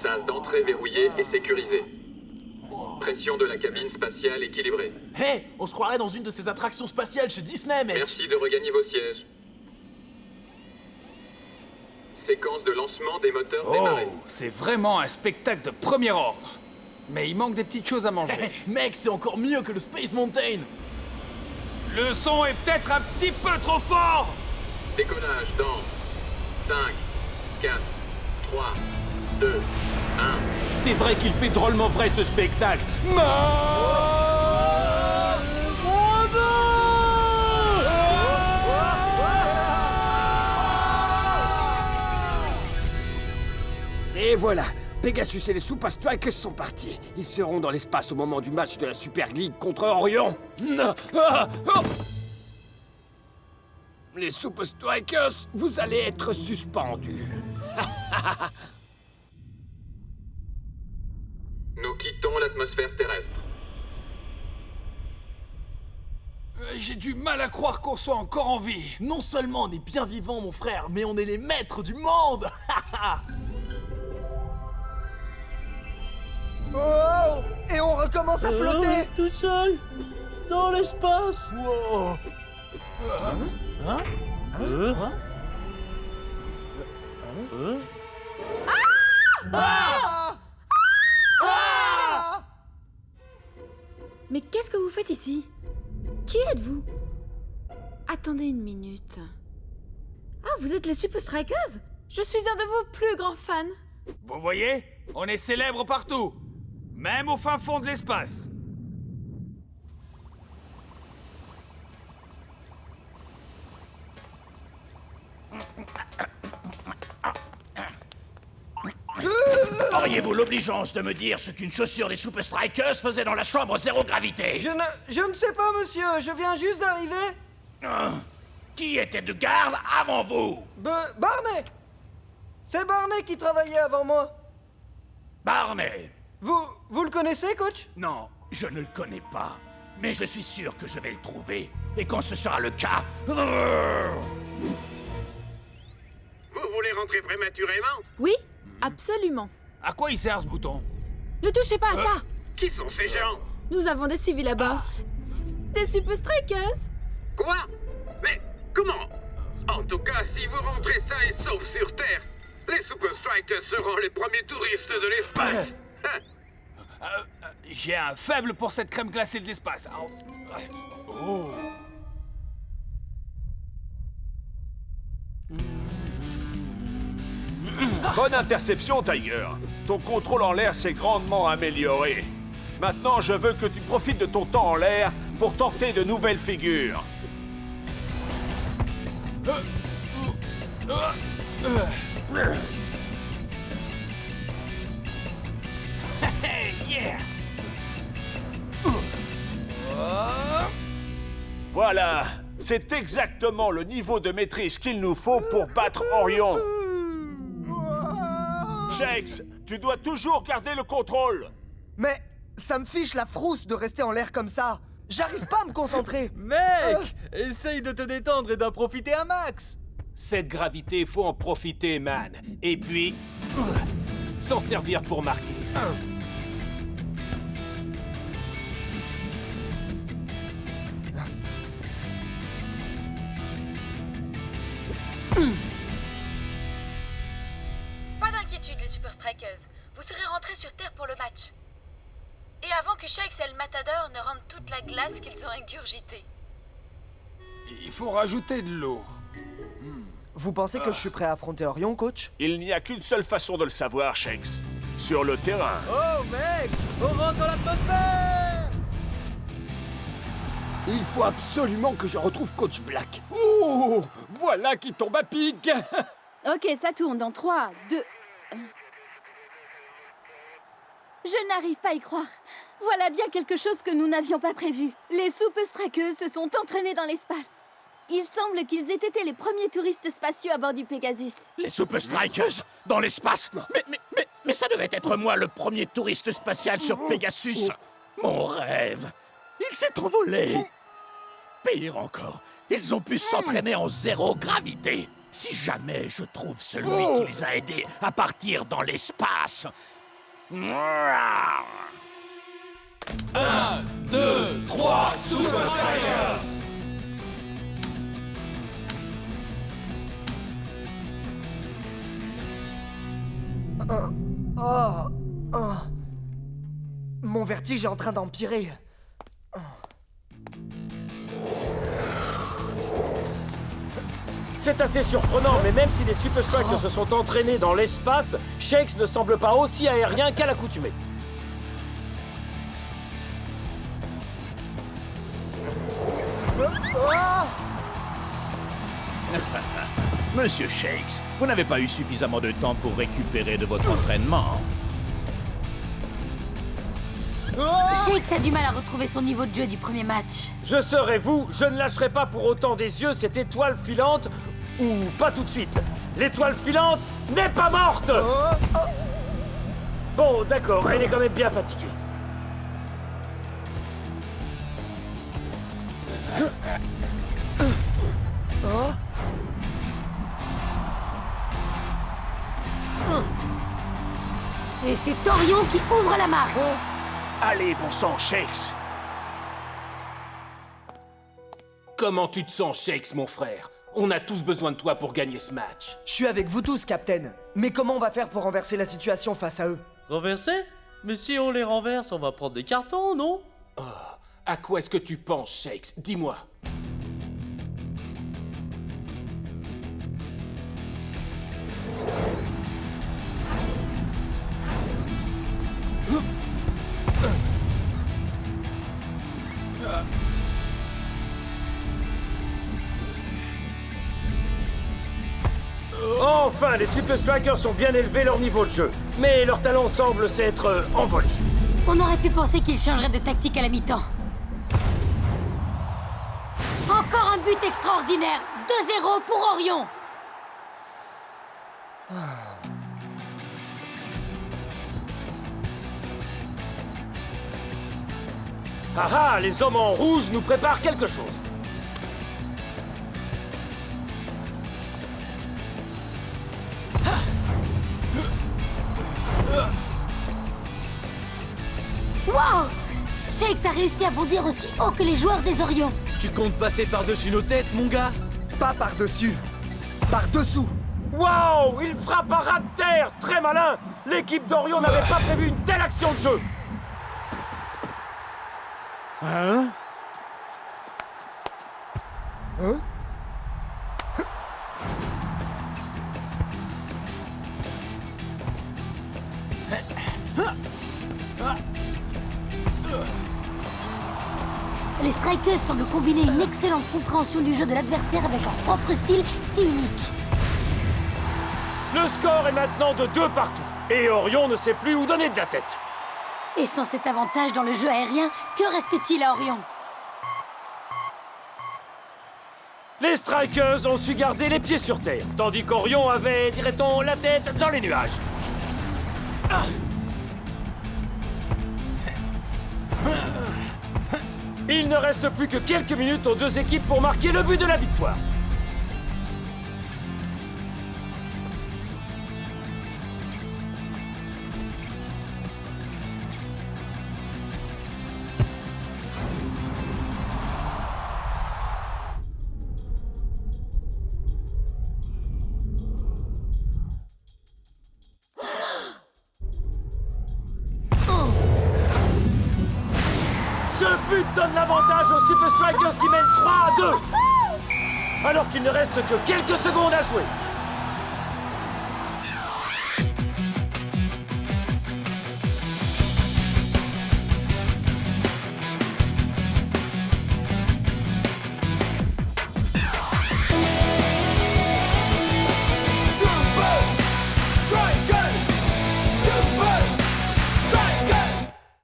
Sas d'entrée verrouillé et sécurisé. Pression de la cabine spatiale équilibrée. Hé, on se croirait dans une de ces attractions spatiales chez Disney, mec. Merci de regagner vos sièges. Séquence de lancement des moteurs démarrés. Oh, c'est vraiment un spectacle de premier ordre. Mais il manque des petites choses à manger. Mec, c'est encore mieux que le Space Mountain. Le son est peut-être un petit peu trop fort. Décollage dans 5, 4, 3, 2, 1. C'est vrai qu'il fait drôlement vrai ce spectacle. Et voilà, Pegasus et les Super Strikers sont partis. Ils seront dans l'espace au moment du match de la Super League contre Orion. Les Super Strikers, vous allez être suspendus. Nous quittons l'atmosphère terrestre. J'ai du mal à croire qu'on soit encore en vie. Non seulement on est bien vivants, mon frère, mais on est les maîtres du monde. Oh! Et on recommence à flotter! Tout seul dans l'espace. Wow. Mais qu'est-ce que vous faites ici? Qui êtes-vous? Attendez une minute. Ah, vous êtes les Super Strikers? Je suis un de vos plus grands fans. Vous voyez? On est célèbres partout. Même au fin fond de l'espace. Auriez-vous l'obligeance de me dire ce qu'une chaussure des Super Strikers faisait dans la chambre zéro gravité? Je ne sais pas, monsieur. Je viens juste d'arriver. Qui était de garde avant vous? Barney! C'est Barney qui travaillait avant moi. Barney. Vous le connaissez, coach? Non, je ne le connais pas. Mais je suis sûr que je vais le trouver. Et quand ce sera le cas... Vous voulez rentrer prématurément? Oui, absolument. À quoi il sert ce bouton? Ne touchez pas à ça. Qui sont ces gens? Nous avons des civils à bord. Des Super Strikers. Quoi? Mais comment? En tout cas, si vous rentrez sains et saufs sur Terre, les Super Strikers seront les premiers touristes de l'espace. J'ai un faible pour cette crème glacée de l'espace. Oh. Bonne interception, Tiger. Ton contrôle en l'air s'est grandement amélioré. Maintenant, je veux que tu profites de ton temps en l'air pour tenter de nouvelles figures. Hey, yeah! Voilà, c'est exactement le niveau de maîtrise qu'il nous faut pour battre Orion. Shakes, tu dois toujours garder le contrôle. Mais ça me fiche la frousse de rester en l'air comme ça. J'arrive pas à me concentrer. Mec, essaye de te détendre et d'en profiter un max. Cette gravité, faut en profiter, man. Et puis, s'en servir pour marquer. Pas d'inquiétude, les Super Strikers. Vous serez rentrés sur Terre pour le match. Et avant que Shakes et le Matador ne rendent toute la glace qu'ils ont ingurgitée. Il faut rajouter de l'eau. Vous pensez que je suis prêt à affronter Orion, coach? Il n'y a qu'une seule façon de le savoir, Shakes. Sur le terrain. Oh mec, on rentre dans l'atmosphère. Il faut absolument que je retrouve Coach Black. Ouh, voilà qui tombe à pic. Ok, ça tourne dans 3, 2... Je n'arrive pas à y croire. Voilà bien quelque chose que nous n'avions pas prévu. Les Super Strikers se sont entraînés dans l'espace. Il semble qu'ils aient été les premiers touristes spatiaux à bord du Pegasus. Les Super Strikers? Dans l'espace? Mais ça devait être moi le premier touriste spatial sur Pegasus. Mon rêve. Il s'est envolé. Pire encore, ils ont pu s'entraîner en zéro gravité. Si jamais je trouve celui qui les a aidés à partir dans l'espace... 1, 2, 3, Super Strikers! Mon vertige est en train d'empirer. C'est assez surprenant, mais même si les Super Strikers se sont entraînés dans l'espace, Shakes ne semble pas aussi aérien qu'à l'accoutumée. Monsieur Shakes, vous n'avez pas eu suffisamment de temps pour récupérer de votre entraînement. Shakes a du mal à retrouver son niveau de jeu du premier match. Je serai vous, je ne lâcherai pas pour autant des yeux cette étoile filante, ou pas tout de suite. L'étoile filante n'est pas morte. Bon, d'accord, elle est quand même bien fatiguée. Et c'est Orion qui ouvre la marque. Allez, bon sang, Shakes. Comment tu te sens, Shakes, mon frère? On a tous besoin de toi pour gagner ce match. Je suis avec vous tous, Captain. Mais comment on va faire pour renverser la situation face à eux? Renverser? Mais si on les renverse, on va prendre des cartons, non? À quoi est-ce que tu penses, Shakes? Dis-moi. Enfin, les Super Strikers ont bien élevé leur niveau de jeu, mais leur talent semble s'être envolé. On aurait pu penser qu'ils changeraient de tactique à la mi-temps. Encore un but extraordinaire. 2-0 pour Orion. Ah ah, les hommes en rouge nous préparent quelque chose. Wow! Shakes a réussi à bondir aussi haut que les joueurs des Orions. Tu comptes passer par-dessus nos têtes, mon gars? Pas par-dessus. Par-dessous. Waouh! Il frappe à ras de terre! Très malin! L'équipe d'Orion n'avait pas prévu une telle action de jeu! Hein? Les Strikers semblent combiner une excellente compréhension du jeu de l'adversaire avec leur propre style si unique. Le score est maintenant de 2 partout. Et Orion ne sait plus où donner de la tête. Et sans cet avantage dans le jeu aérien, que reste-t-il à Orion? Les Strikers ont su garder les pieds sur terre, tandis qu'Orion avait, dirait-on, la tête dans les nuages. Il ne reste plus que quelques minutes aux deux équipes pour marquer le but de la victoire. Ce but donne l'avantage aux Super Strikers qui mènent 3-2. Alors qu'il ne reste que quelques secondes à jouer.